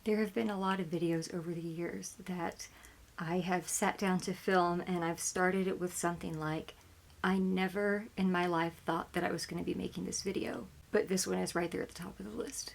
There have been a lot of videos over the years that I have sat down to film, and I've started it with something like, I never in my life thought that I was going to be making this video, but this one is right there at the top of the list.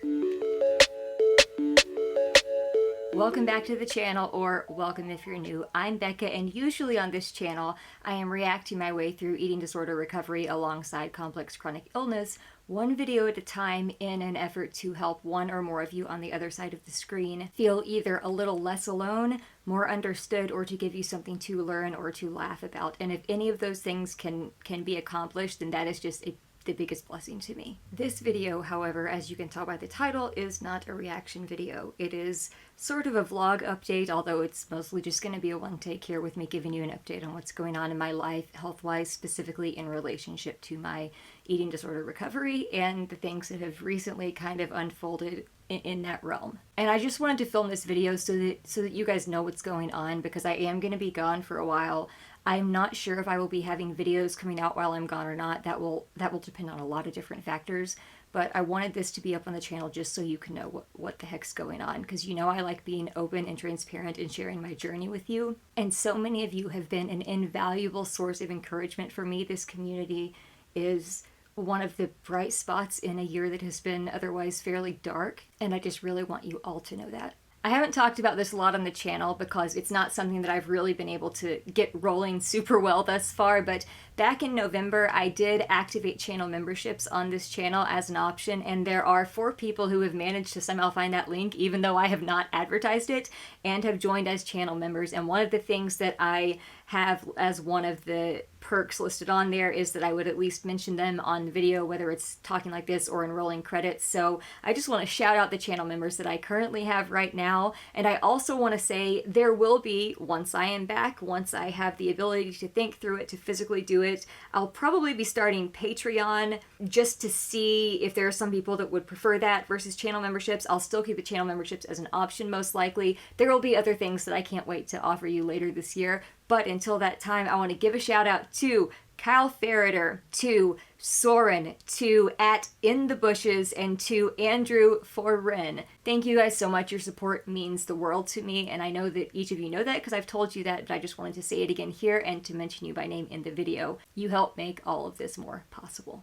Welcome back to the channel, or welcome if you're new. I'm Becca, and usually on this channel, I am reacting my way through eating disorder recovery alongside complex chronic illness, one video at a time, in an effort to help one or more of you on the other side of the screen feel either a little less alone, more understood, or to give you something to learn or to laugh about. And if any of those things can be accomplished, then that is just the biggest blessing to me. This video, however, as you can tell by the title, is not a reaction video. It is sort of a vlog update, although it's mostly just going to be a one take here with me giving you an update on what's going on in my life, health-wise, specifically in relationship to my eating disorder recovery and the things that have recently kind of unfolded in that realm. And I just wanted to film this video so that you guys know what's going on, because I am going to be gone for a while. I'm not sure if I will be having videos coming out while I'm gone or not. That will depend on a lot of different factors, but I wanted this to be up on the channel just so you can know what the heck's going on, because you know I like being open and transparent and sharing my journey with you. And so many of you have been an invaluable source of encouragement for me. This community is one of the bright spots in a year that has been otherwise fairly dark, and I just really want you all to know that. I haven't talked about this a lot on the channel because it's not something that I've really been able to get rolling super well thus far, but back in November I did activate channel memberships on this channel as an option, and there are 4 people who have managed to somehow find that link even though I have not advertised it, and have joined as channel members. And one of the things that I have as one of the perks listed on there is that I would at least mention them on the video, whether it's talking like this or in rolling credits. So I just want to shout out the channel members that I currently have right now. And I also want to say there will be, once I am back, once I have the ability to think through it, to physically do it, I'll probably be starting Patreon just to see if there are some people that would prefer that versus channel memberships. I'll still keep the channel memberships as an option most likely. There will be other things that I can't wait to offer you later this year. But until that time, I want to give a shout out to Kyle Ferreter, to Soren, to @InTheBushes, and to Andrew Foren. Thank you guys so much. Your support means the world to me, and I know that each of you know that because I've told you that, but I just wanted to say it again here and to mention you by name in the video. You help make all of this more possible.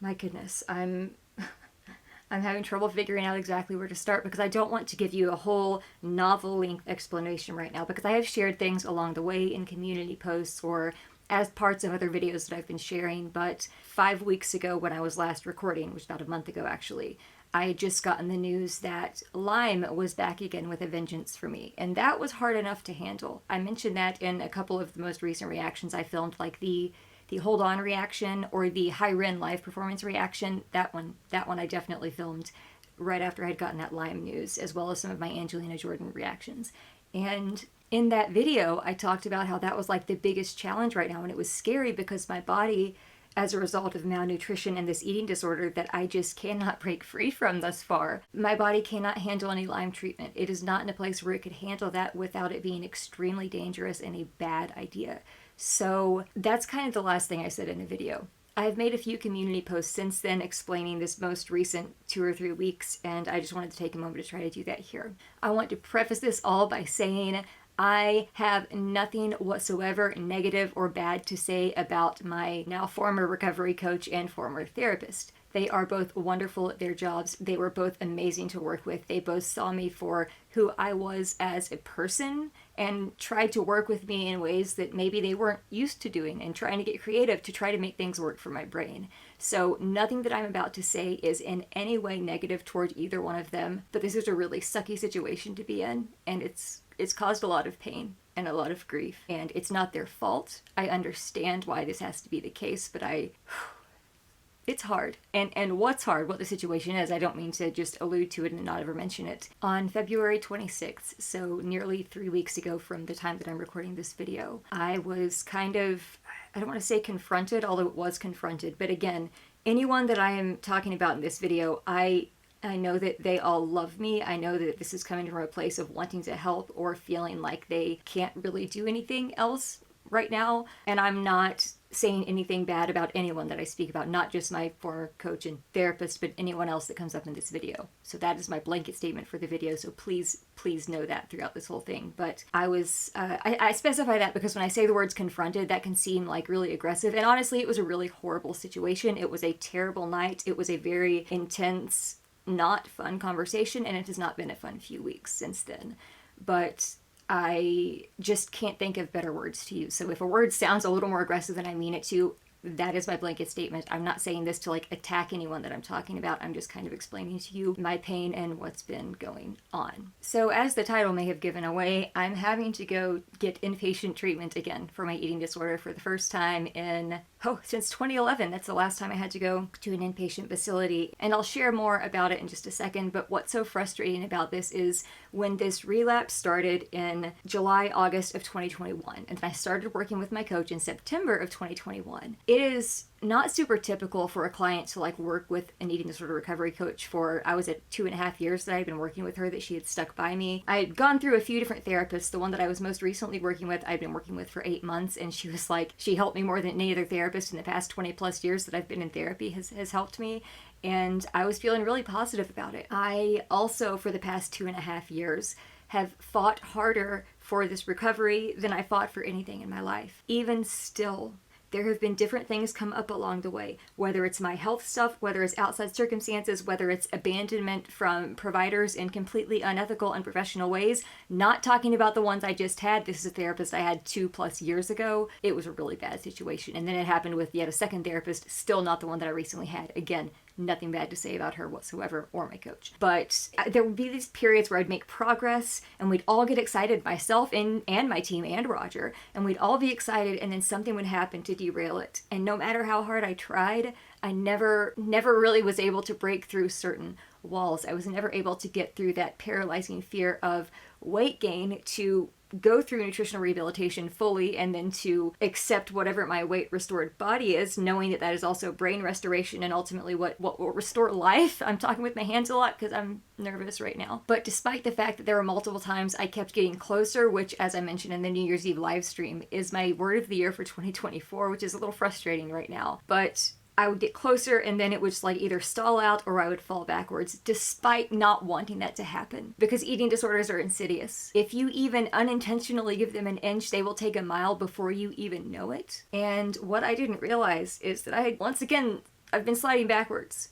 My goodness, I'm having trouble figuring out exactly where to start, because I don't want to give you a whole novel-length explanation right now, because I have shared things along the way in community posts or as parts of other videos that I've been sharing. But 5 weeks ago when I was last recording, which was about a month ago actually, I had just gotten the news that Lyme was back again with a vengeance for me, and that was hard enough to handle. I mentioned that in a couple of the most recent reactions I filmed, like the hold on reaction or the high Ren live performance reaction. That one I definitely filmed right after I had gotten that Lyme news, as well as some of my Angelina Jordan reactions. And in that video, I talked about how that was like the biggest challenge right now, and it was scary because my body, as a result of malnutrition and this eating disorder that I just cannot break free from thus far, my body cannot handle any Lyme treatment. It is not in a place where it could handle that without it being extremely dangerous and a bad idea. So that's kind of the last thing I said in the video. I've made a few community posts since then explaining this most recent 2 or 3 weeks, and I just wanted to take a moment to try to do that here. I want to preface this all by saying I have nothing whatsoever negative or bad to say about my now former recovery coach and former therapist. They are both wonderful at their jobs. They were both amazing to work with. They both saw me for who I was as a person and tried to work with me in ways that maybe they weren't used to doing, and trying to get creative to try to make things work for my brain. So nothing that I'm about to say is in any way negative toward either one of them, but this is a really sucky situation to be in, and it's caused a lot of pain and a lot of grief, and it's not their fault. I understand why this has to be the case, but it's hard. And what's hard, what the situation is, I don't mean to just allude to it and not ever mention it. On February 26th, so nearly 3 weeks ago from the time that I'm recording this video, I was kind of, I don't want to say confronted, although it was confronted, but again, anyone that I am talking about in this video, I know that they all love me. I know that this is coming from a place of wanting to help or feeling like they can't really do anything else right now, and I'm not saying anything bad about anyone that I speak about, not just my former coach and therapist, but anyone else that comes up in this video. So that is my blanket statement for the video. So please know that throughout this whole thing. But I specify that because when I say the words confronted, that can seem like really aggressive. And honestly, it was a really horrible situation. It was a terrible night. It was a very intense, not fun conversation, and it has not been a fun few weeks since then. But I just can't think of better words to use. So if a word sounds a little more aggressive than I mean it to, that is my blanket statement. I'm not saying this to like attack anyone that I'm talking about. I'm just kind of explaining to you my pain and what's been going on. So as the title may have given away, I'm having to go get inpatient treatment again for my eating disorder for the first time since 2011. That's the last time I had to go to an inpatient facility. And I'll share more about it in just a second. But what's so frustrating about this is when this relapse started in July, August of 2021, and I started working with my coach in September of 2021. It is not super typical for a client to like work with an eating disorder recovery coach for, I was at 2.5 years that I had been working with her, that she had stuck by me. I had gone through a few different therapists. The one that I was most recently working with, I'd been working with for 8 months, and she was like, she helped me more than any other therapist in the past 20 plus years that I've been in therapy has helped me. And I was feeling really positive about it. I also, for the past 2.5 years, have fought harder for this recovery than I fought for anything in my life. Even still, there have been different things come up along the way, whether it's my health stuff, whether it's outside circumstances, whether it's abandonment from providers in completely unethical, unprofessional ways. Not talking about the ones I just had. This is a therapist I had 2+ years ago. It was a really bad situation. And then it happened with yet a second therapist, still not the one that I recently had. Again, nothing bad to say about her whatsoever, or my coach. But there would be these periods where I'd make progress and we'd all get excited, myself and my team and Roger, and we'd all be excited, and then something would happen to derail it. And no matter how hard I tried, I never really was able to break through certain walls. I was never able to get through that paralyzing fear of weight gain to go through nutritional rehabilitation fully and then to accept whatever my weight restored body is, knowing that that is also brain restoration and ultimately what will restore life. I'm talking with my hands a lot because I'm nervous right now. But despite the fact that there were multiple times I kept getting closer, which, as I mentioned in the New Year's Eve live stream, is my word of the year for 2024, which is a little frustrating right now. But I would get closer and then it would just like either stall out or I would fall backwards, despite not wanting that to happen. Because eating disorders are insidious. If you even unintentionally give them an inch, they will take a mile before you even know it. And what I didn't realize is that I've been sliding backwards.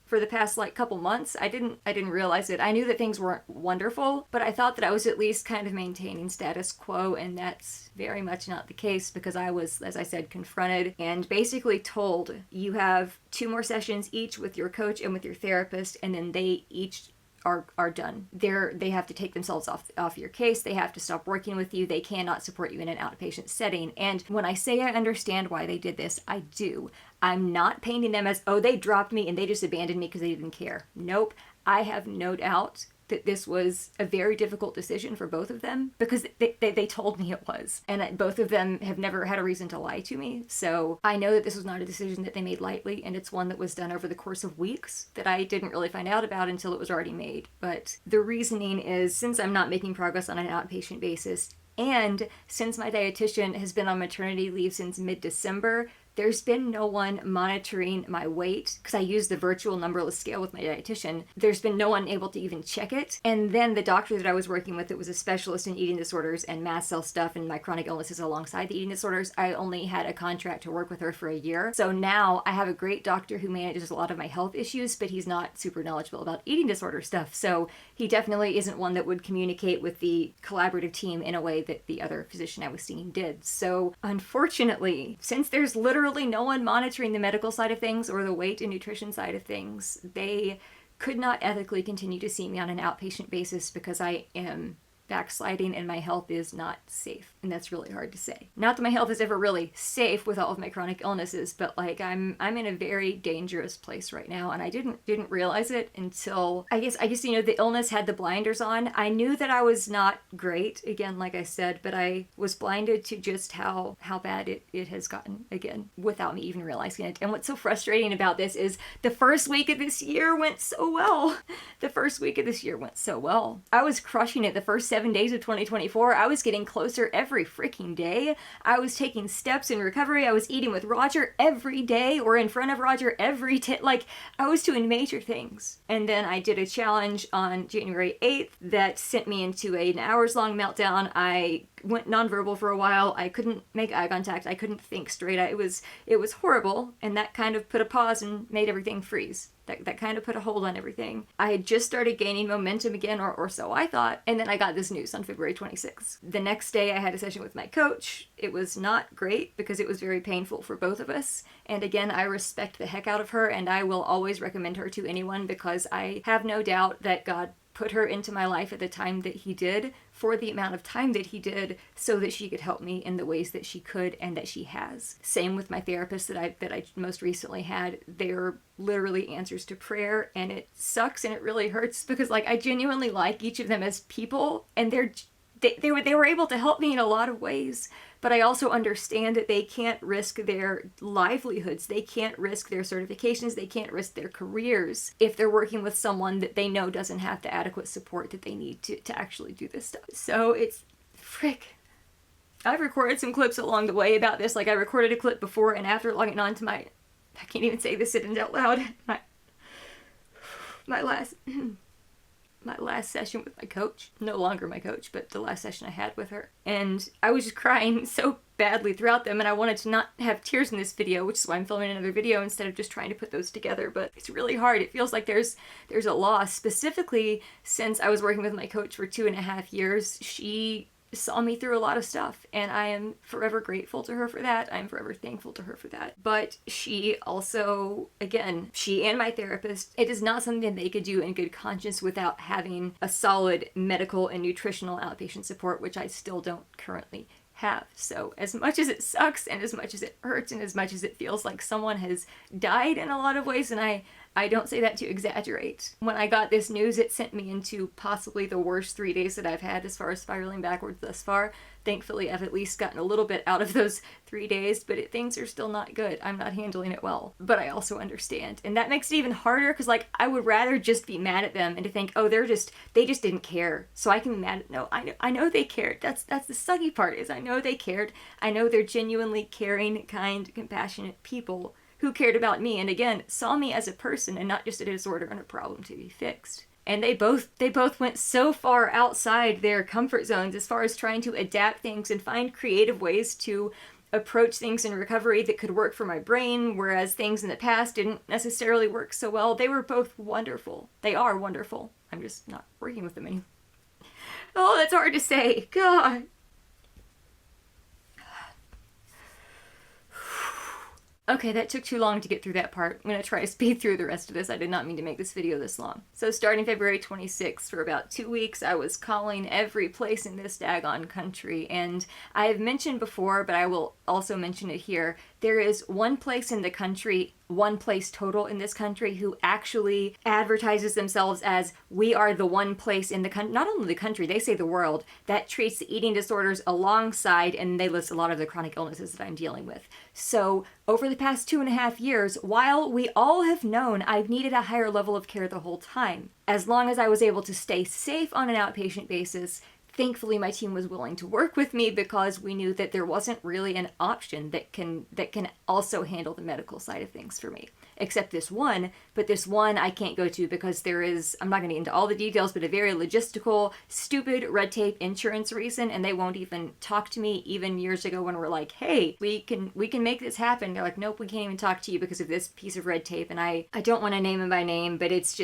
For the past couple months. I didn't realize it. I knew that things weren't wonderful, but I thought that I was at least kind of maintaining status quo, and that's very much not the case because I was, as I said, confronted and basically told, you have 2 more sessions each with your coach and with your therapist, and then they each are done. They have to take themselves off your case. They have to stop working with you. They cannot support you in an outpatient setting. And when I say I understand why they did this, I do. I'm not painting them as, oh, they dropped me and they just abandoned me because they didn't care. Nope. I have no doubt that this was a very difficult decision for both of them because they told me it was. And both of them have never had a reason to lie to me. So I know that this was not a decision that they made lightly, and it's one that was done over the course of weeks that I didn't really find out about until it was already made. But the reasoning is, since I'm not making progress on an outpatient basis, and since my dietitian has been on maternity leave since mid-December, there's been no one monitoring my weight because I use the virtual numberless scale with my dietitian. There's been no one able to even check it. And then the doctor that I was working with, that was a specialist in eating disorders and mast cell stuff and my chronic illnesses alongside the eating disorders, I only had a contract to work with her for a year. So now I have a great doctor who manages a lot of my health issues, but he's not super knowledgeable about eating disorder stuff. So he definitely isn't one that would communicate with the collaborative team in a way that the other physician I was seeing did. So unfortunately, since there's literally no one monitoring the medical side of things or the weight and nutrition side of things, they could not ethically continue to see me on an outpatient basis because I am backsliding and my health is not safe. And that's really hard to say. Not that my health is ever really safe with all of my chronic illnesses, but I'm in a very dangerous place right now, and I didn't realize it until I guess the illness had the blinders on. I knew that I was not great, again, like I said, but I was blinded to just how bad it has gotten, again, without me even realizing it. And what's so frustrating about this is the first week of this year went so well. I was crushing it the first 7 7 days of 2024, I was getting closer every freaking day. I was taking steps in recovery. I was eating with Roger every day or in front of Roger every day. Like, I was doing major things. And then I did a challenge on January 8th that sent me into an hours-long meltdown. I went nonverbal for a while. I couldn't make eye contact. I couldn't think straight. It was horrible, and that kind of put a pause and made everything freeze. That kind of put a hold on everything. I had just started gaining momentum again, or so I thought, and then I got this news on February 26th. The next day I had a session with my coach. It was not great because it was very painful for both of us. And again, I respect the heck out of her, and I will always recommend her to anyone because I have no doubt that God put her into my life at the time that he did, for the amount of time that he did, so that she could help me in the ways that she could and that she has. Same with my therapist that I most recently had. They're literally answers to prayer, and it sucks and it really hurts because like I genuinely like each of them as people, and they were able to help me in a lot of ways. But I also understand that they can't risk their livelihoods. They can't risk their certifications. They can't risk their careers if they're working with someone that they know doesn't have the adequate support that they need to actually do this stuff. So it's, frick. I've recorded some clips along the way about this. Like I recorded a clip before and after logging on to I can't even say this sentence out loud. My last session with my coach, no longer my coach, but the last session I had with her. And I was just crying so badly throughout them, and I wanted to not have tears in this video, which is why I'm filming another video instead of just trying to put those together. But it's really hard. It feels like there's a loss, specifically since I was working with my coach for 2.5 years. She saw me through a lot of stuff, and I am forever grateful to her for that. I'm forever thankful to her for that. But she also, again, she and my therapist, it is not something that they could do in good conscience without having a solid medical and nutritional outpatient support, which I still don't currently have. So as much as it sucks and as much as it hurts and as much as it feels like someone has died in a lot of ways, and I don't say that to exaggerate. When I got this news, it sent me into possibly the worst 3 days that I've had as far as spiraling backwards thus far. Thankfully, I've at least gotten a little bit out of those 3 days, but things are still not good. I'm not handling it well. But I also understand. And that makes it even harder because, like, I would rather just be mad at them and to think, oh, they just didn't care. So I can be mad at, no, I know they cared. That's the sucky part, is I know they cared. I know they're genuinely caring, kind, compassionate people who cared about me and again saw me as a person and not just a disorder and a problem to be fixed. And they both went so far outside their comfort zones as far as trying to adapt things and find creative ways to approach things in recovery that could work for my brain, whereas things in the past didn't necessarily work so well. They were both wonderful. They are wonderful. I'm just not working with them anymore. Oh, that's hard to say. God. Okay, that took too long to get through that part. I'm going to try to speed through the rest of this. I did not mean to make this video this long. So starting February 26th, for about 2 weeks, I was calling every place in this daggone country. And I have mentioned before, but I will also mention it here, there is one place in the country, one place total in this country, who actually advertises themselves as, we are the one place in the country, not only the country, they say the world, that treats the eating disorders alongside, and they list a lot of the chronic illnesses that I'm dealing with. So over the past 2.5 years, while we all have known I've needed a higher level of care the whole time, as long as I was able to stay safe on an outpatient basis, thankfully my team was willing to work with me because we knew that there wasn't really an option that can also handle the medical side of things for me. Except this one, but this one I can't go to because there is, I'm not going to get into all the details, but a very logistical, stupid red tape insurance reason, and they won't even talk to me even years ago when we're like, hey, we can make this happen. They're like, nope, we can't even talk to you because of this piece of red tape. And I don't want to name them by name, but it's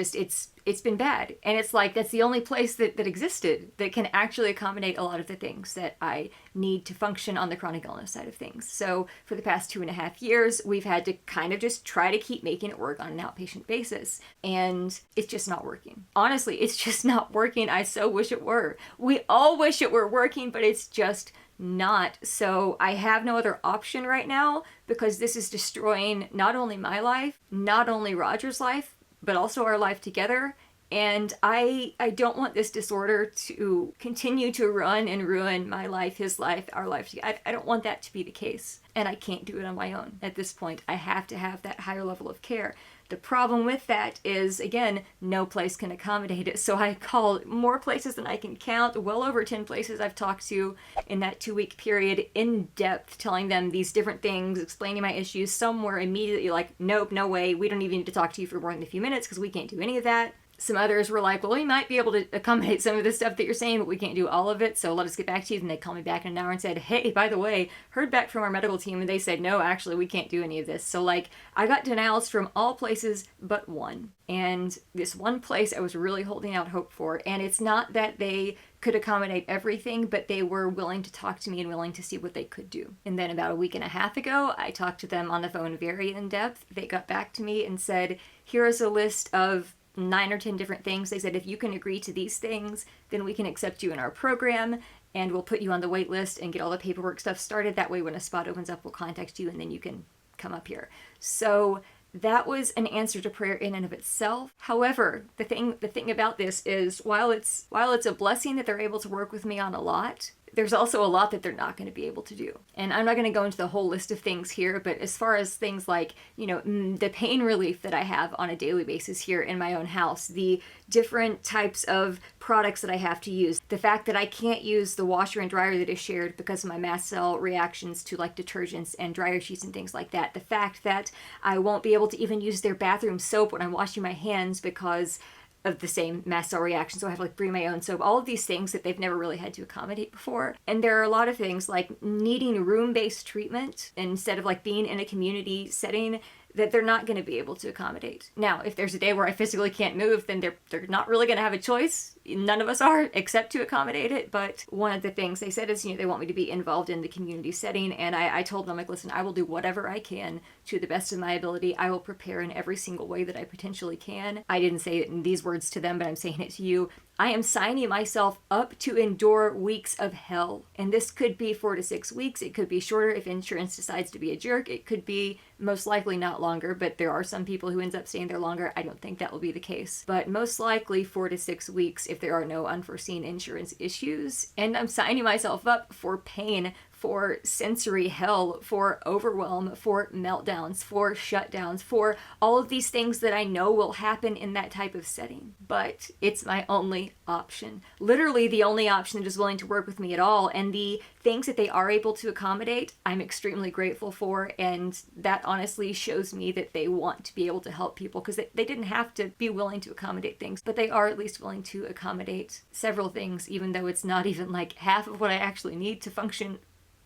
been bad. And it's like, that's the only place that existed that can actually accommodate a lot of the things that I need to function on the chronic illness side of things. So for the past 2.5 years, we've had to kind of just try to keep making it work on an outpatient basis. And it's just not working. Honestly, it's just not working. I so wish it were. We all wish it were working, but it's just not. So I have no other option right now because this is destroying not only my life, not only Roger's life, but also our life together. And I don't want this disorder to continue to run and ruin my life, his life, our life. I don't want that to be the case. And I can't do it on my own at this point. I have to have that higher level of care. The problem with that is, again, no place can accommodate it. So I called more places than I can count, well over 10 places I've talked to in that 2-week period, in depth, telling them these different things, explaining my issues. Some were immediately like, nope, no way, we don't even need to talk to you for more than a few minutes because we can't do any of that. Some others were like, well, we might be able to accommodate some of the stuff that you're saying, but we can't do all of it, so let us get back to you. And they called me back in an hour and said, hey, by the way, heard back from our medical team, and they said, no, actually, we can't do any of this. So, like, I got denials from all places but one. And this one place I was really holding out hope for, and it's not that they could accommodate everything, but they were willing to talk to me and willing to see what they could do. And then about a week and a half ago, I talked to them on the phone very in depth. They got back to me and said, here is a list of 9 or 10 different things. They said, if you can agree to these things, then we can accept you in our program and we'll put you on the wait list and get all the paperwork stuff started. That way, when a spot opens up, we'll contact you and then you can come up here. So that was an answer to prayer in and of itself. However, the thing about this is, while it's a blessing that they're able to work with me on a lot, there's also a lot that they're not going to be able to do. And I'm not going to go into the whole list of things here, but as far as things like, the pain relief that I have on a daily basis here in my own house, the different types of products that I have to use, the fact that I can't use the washer and dryer that is shared because of my mast cell reactions to like detergents and dryer sheets and things like that, the fact that I won't be able to even use their bathroom soap when I'm washing my hands because of the same mast cell reaction, so I have to like bring my own soap, all of these things that they've never really had to accommodate before. And there are a lot of things like needing room-based treatment instead of like being in a community setting that they're not going to be able to accommodate. Now, if there's a day where I physically can't move, then they're not really going to have a choice. None of us are, except to accommodate it. But one of the things they said is, they want me to be involved in the community setting. And I told them, like, listen, I will do whatever I can to the best of my ability. I will prepare in every single way that I potentially can. I didn't say it in these words to them, but I'm saying it to you. I am signing myself up to endure weeks of hell. And this could be 4 to 6 weeks. It could be shorter if insurance decides to be a jerk. It could be most likely not longer, but there are some people who ends up staying there longer. I don't think that will be the case. But most likely 4 to 6 weeks if there are no unforeseen insurance issues. And I'm signing myself up for pain, for sensory hell, for overwhelm, for meltdowns, for shutdowns, for all of these things that I know will happen in that type of setting. But it's my only option. Literally the only option that is willing to work with me at all. And the things that they are able to accommodate, I'm extremely grateful for. And that honestly shows me that they want to be able to help people, because they didn't have to be willing to accommodate things, but they are at least willing to accommodate several things, even though it's not even like half of what I actually need to function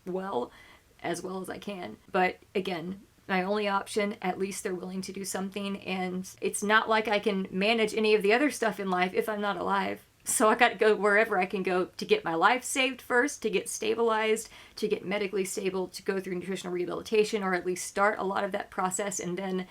well as I can. But again, my only option, at least they're willing to do something, and it's not like I can manage any of the other stuff in life if I'm not alive. So I got to go wherever I can go to get my life saved first, to get stabilized, to get medically stable, to go through nutritional rehabilitation, or at least start a lot of that process, and then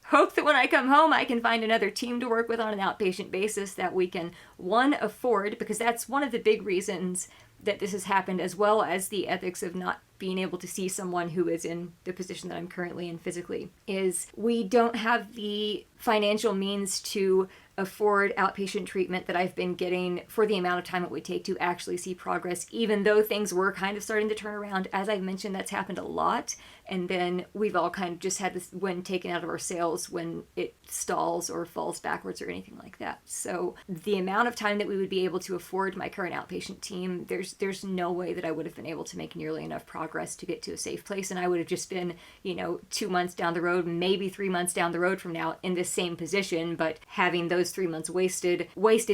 hope that when I come home I can find another team to work with on an outpatient basis that we can, one, afford, because that's one of the big reasons that this has happened, as well as the ethics of not being able to see someone who is in the position that I'm currently in physically, is we don't have the financial means to afford outpatient treatment that I've been getting for the amount of time it would take to actually see progress, even though things were kind of starting to turn around. As I've mentioned, that's happened a lot. And then we've all kind of just had this wind taken out of our sails when it stalls or falls backwards or anything like that. So the amount of time that we would be able to afford my current outpatient team, there's no way that I would have been able to make nearly enough progress to get to a safe place. And I would have just been, 2 months down the road, maybe 3 months down the road from now in this same position, but having those 3 months wasted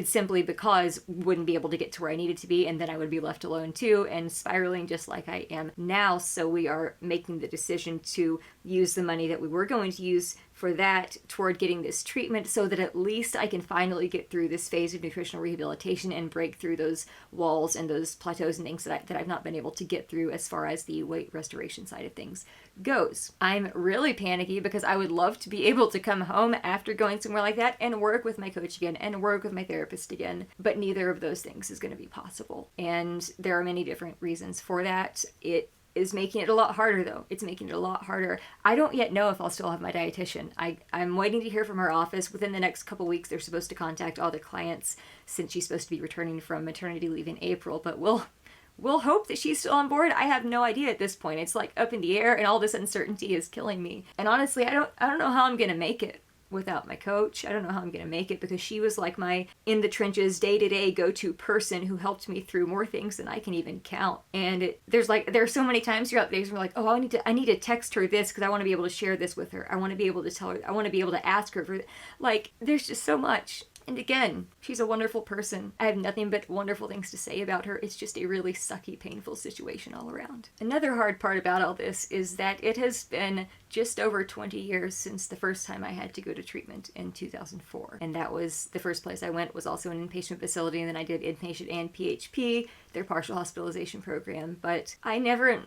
simply because wouldn't be able to get to where I needed to be, and then I would be left alone too, and spiraling just like I am now. So we are making the decision to use the money that we were going to use for that toward getting this treatment, so that at least I can finally get through this phase of nutritional rehabilitation and break through those walls and those plateaus and things that I've not been able to get through as far as the weight restoration side of things goes. I'm really panicky because I would love to be able to come home after going somewhere like that and work with my coach again and work with my therapist again, but neither of those things is going to be possible. And there are many different reasons for that. It is making it a lot harder, though. It's making it a lot harder. I don't yet know if I'll still have my dietitian. I'm waiting to hear from her office. Within the next couple weeks, they're supposed to contact all the clients, since she's supposed to be returning from maternity leave in April, but we'll hope that she's still on board. I have no idea at this point. It's like up in the air, and all this uncertainty is killing me. And honestly, I don't know how I'm gonna make it. without my coach. I don't know how I'm going to make it, because she was like my in the trenches, day-to-day go-to person who helped me through more things than I can even count. And there's so many times throughout the days where like, oh, I need to text her this because I want to be able to share this with her. I want to be able to tell her. I want to be able to ask her for, like, there's just so much. And again, she's a wonderful person. I have nothing but wonderful things to say about her. It's just a really sucky, painful situation all around. Another hard part about all this is that it has been just over 20 years since the first time I had to go to treatment in 2004. And that was the first place I went, was also an inpatient facility, and then I did inpatient and PHP, their partial hospitalization program. But I never in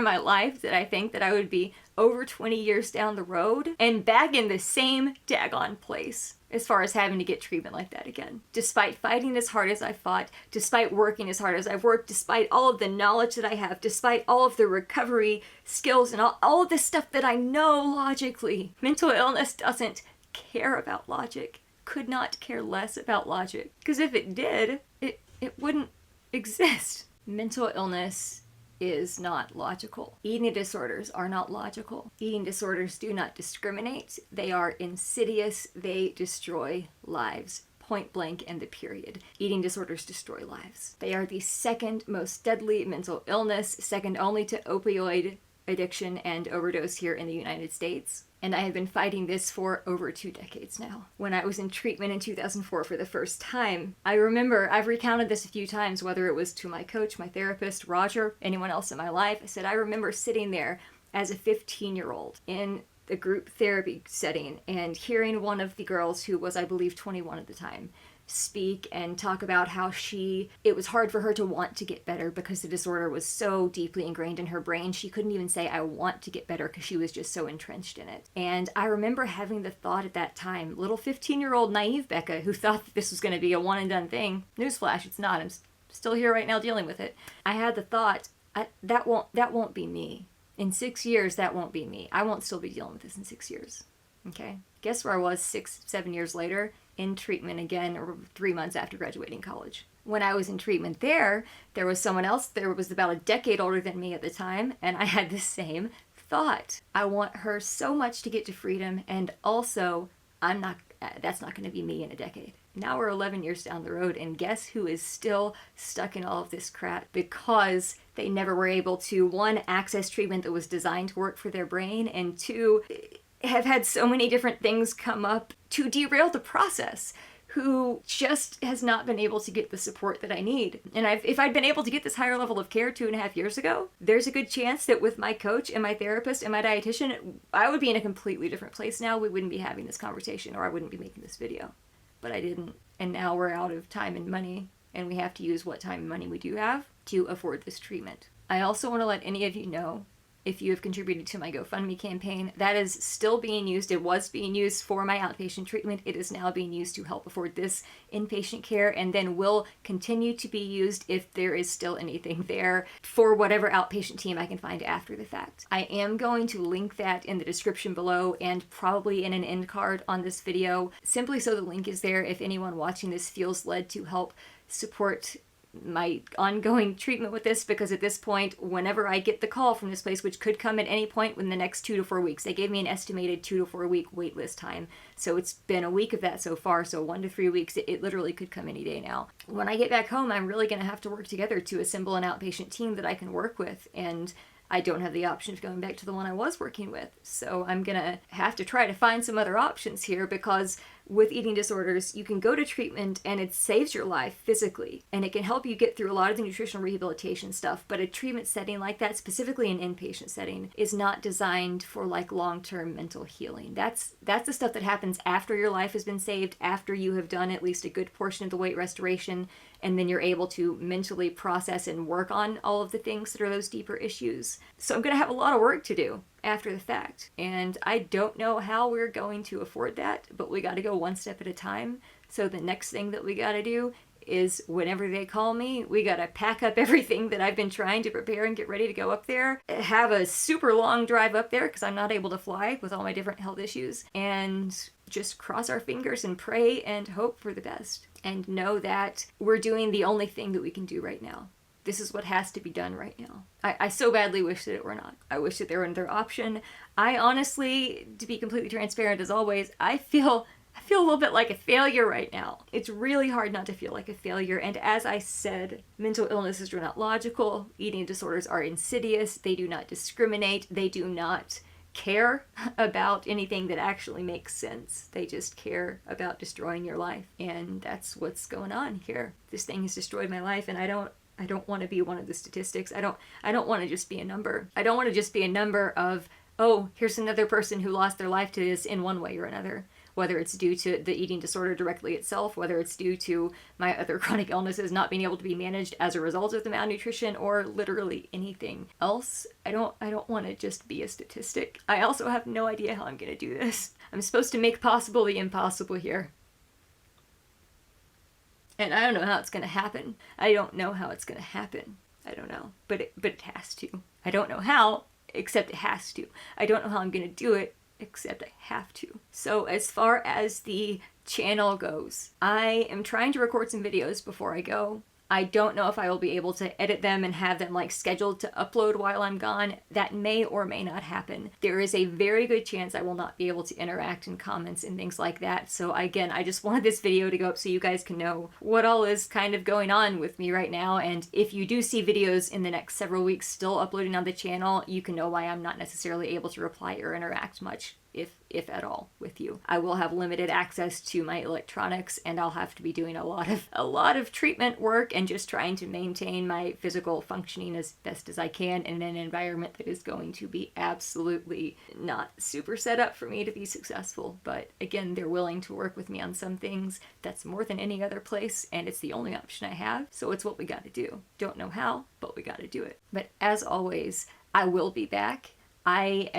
my life did I think that I would be over 20 years down the road and back in the same daggone place as far as having to get treatment like that again. Despite fighting as hard as I fought, despite working as hard as I've worked, despite all of the knowledge that I have, despite all of the recovery skills and all of this stuff that I know logically, mental illness doesn't care about logic. Could not care less about logic. Because if it did, it wouldn't exist. Mental illness is not logical. Eating disorders are not logical. Eating disorders do not discriminate. They are insidious. They destroy lives. Point blank and the period. Eating disorders destroy lives. They are the second most deadly mental illness, second only to opioid addiction and overdose here in the United States. And I have been fighting this for over 2 decades now. When I was in treatment in 2004 for the first time, I remember, I've recounted this a few times, whether it was to my coach, my therapist, Roger, anyone else in my life. I said, I remember sitting there as a 15-year-old in a group therapy setting and hearing one of the girls, who was, I believe, 21 at the time, speak and talk about how it was hard for her to want to get better because the disorder was so deeply ingrained in her brain. She couldn't even say, I want to get better, because she was just so entrenched in it. And I remember having the thought at that time, little 15-year-old naive Becca, who thought that this was going to be a one and done thing. Newsflash, it's not. I'm still here right now dealing with it. I had the thought, that won't be me. In 6 years, that won't be me. I won't still be dealing with this in 6 years. Okay? Guess where I was 6-7 years later? In treatment again, or 3 months after graduating college. When I was in treatment there was someone else, there was about a decade older than me at the time, and I had the same thought. I want her so much to get to freedom, and also, that's not going to be me in a decade. Now we're 11 years down the road, and guess who is still stuck in all of this crap because they never were able to, 1, access treatment that was designed to work for their brain, and 2, have had so many different things come up to derail the process, who just has not been able to get the support that I need. And if I'd been able to get this higher level of care 2.5 years ago, there's a good chance that with my coach and my therapist and my dietitian, I would be in a completely different place now. We wouldn't be having this conversation, or I wouldn't be making this video. But I didn't. And now we're out of time and money, and we have to use what time and money we do have to afford this treatment. I also want to let any of you know, if you have contributed to my GoFundMe campaign, that is still being used. It was being used for my outpatient treatment. It is now being used to help afford this inpatient care, and then will continue to be used if there is still anything there for whatever outpatient team I can find after the fact. I am going to link that in the description below and probably in an end card on this video, simply so the link is there if anyone watching this feels led to help support my ongoing treatment with this, because at this point, whenever I get the call from this place, which could come at any point in the next 2 to 4 weeks, they gave me an estimated 2 to 4 week wait list time. So it's been a week of that so far, so 1 to 3 weeks, it literally could come any day now. When I get back home, I'm really going to have to work together to assemble an outpatient team that I can work with, and I don't have the option of going back to the one I was working with. So I'm going to have to try to find some other options here, because with eating disorders, you can go to treatment and it saves your life physically, and it can help you get through a lot of the nutritional rehabilitation stuff. But a treatment setting like that, specifically an inpatient setting, is not designed for like long-term mental healing. That's the stuff that happens after your life has been saved, after you have done at least a good portion of the weight restoration, and then you're able to mentally process and work on all of the things that are those deeper issues. So I'm going to have a lot of work to do after the fact, and I don't know how we're going to afford that, but we got to go one step at a time. So the next thing that we got to do is, whenever they call me, we got to pack up everything that I've been trying to prepare and get ready to go up there, have a super long drive up there because I'm not able to fly with all my different health issues, and just cross our fingers and pray and hope for the best, and know that we're doing the only thing that we can do right now. This is what has to be done right now. I so badly wish that it were not. I wish that there were another option. I honestly, to be completely transparent as always, I feel a little bit like a failure right now. It's really hard not to feel like a failure. And as I said, mental illnesses are not logical. Eating disorders are insidious. They do not discriminate. They do not care about anything that actually makes sense. They just care about destroying your life. And that's what's going on here. This thing has destroyed my life, and I don't want to be one of the statistics. I don't want to just be a number. I don't want to just be a number of, oh, here's another person who lost their life to this in one way or another. Whether it's due to the eating disorder directly itself, whether it's due to my other chronic illnesses not being able to be managed as a result of the malnutrition, or literally anything else. I don't want to just be a statistic. I also have no idea how I'm going to do this. I'm supposed to make possible the impossible here. And I don't know how it's going to happen. I don't know how it's going to happen. I don't know. But it has to. I don't know how, except it has to. I don't know how I'm going to do it, except I have to. So as far as the channel goes, I am trying to record some videos before I go. I don't know if I will be able to edit them and have them like scheduled to upload while I'm gone. That may or may not happen. There is a very good chance I will not be able to interact in comments and things like that. So again, I just wanted this video to go up so you guys can know what all is kind of going on with me right now. And if you do see videos in the next several weeks still uploading on the channel, you can know why I'm not necessarily able to reply or interact much, if at all, with you. I will have limited access to my electronics, and I'll have to be doing a lot of treatment work and just trying to maintain my physical functioning as best as I can in an environment that is going to be absolutely not super set up for me to be successful. But again, they're willing to work with me on some things. That's more than any other place, and it's the only option I have, so it's what we gotta do. Don't know how, but we gotta do it. But as always, I will be back. I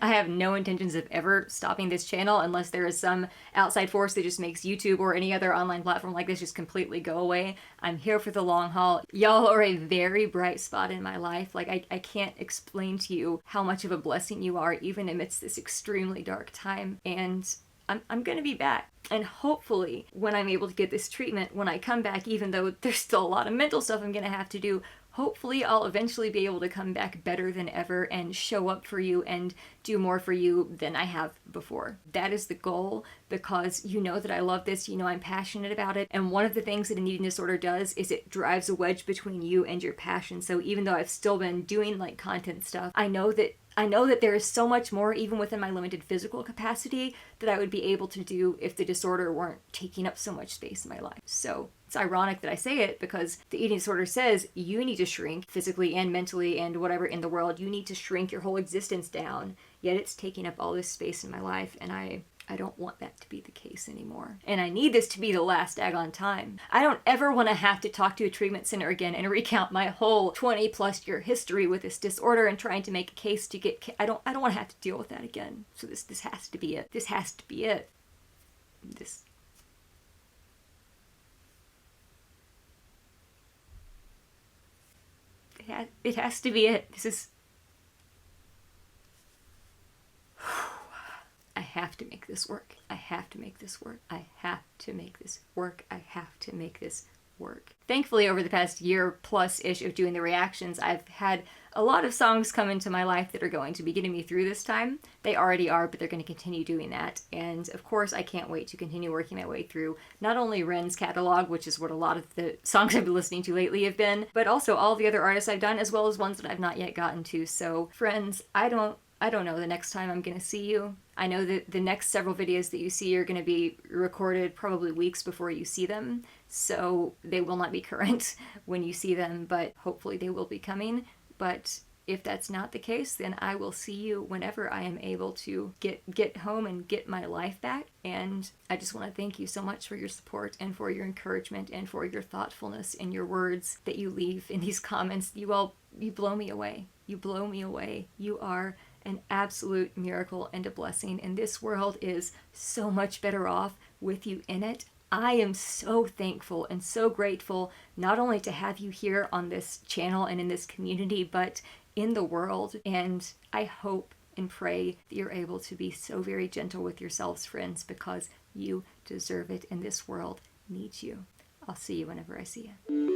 have no intentions of ever stopping this channel unless there is some outside force that just makes YouTube or any other online platform like this just completely go away. I'm here for the long haul. Y'all are a very bright spot in my life. Like, I can't explain to you how much of a blessing you are, even amidst this extremely dark time. And I'm gonna be back. And hopefully, when I'm able to get this treatment, when I come back, even though there's still a lot of mental stuff I'm gonna have to do, hopefully I'll eventually be able to come back better than ever and show up for you and do more for you than I have before. That is the goal, because you know that I love this, you know I'm passionate about it, and one of the things that an eating disorder does is it drives a wedge between you and your passion. So even though I've still been doing like content stuff, I know that there is so much more, even within my limited physical capacity, that I would be able to do if the disorder weren't taking up so much space in my life. So it's ironic that I say it, because the eating disorder says you need to shrink physically and mentally and whatever in the world. You need to shrink your whole existence down, yet it's taking up all this space in my life, and I don't want that to be the case anymore. And I need this to be the last daggone time. I don't ever want to have to talk to a treatment center again and recount my whole 20+ year history with this disorder and trying to make a case to get... I don't want to have to deal with that again. So this has to be it. This has to be it. It has to be it. This is... I have to make this work. I have to make this work. I have to make this work. I have to make this work. Thankfully, over the past year plus-ish of doing the reactions, I've had a lot of songs come into my life that are going to be getting me through this time. They already are, but they're going to continue doing that. And of course, I can't wait to continue working my way through not only Ren's catalog, which is what a lot of the songs I've been listening to lately have been, but also all the other artists I've done, as well as ones that I've not yet gotten to. So, friends, I don't know the next time I'm going to see you. I know that the next several videos that you see are going to be recorded probably weeks before you see them, so they will not be current when you see them, but hopefully they will be coming. But if that's not the case, then I will see you whenever I am able to get home and get my life back. And I just want to thank you so much for your support and for your encouragement and for your thoughtfulness and your words that you leave in these comments. You blow me away. You blow me away. You are an absolute miracle and a blessing, and this world is so much better off with you in it. I am so thankful and so grateful not only to have you here on this channel and in this community, but in the world. And I hope and pray that you're able to be so very gentle with yourselves, friends, because you deserve it and this world needs you. I'll see you whenever I see you.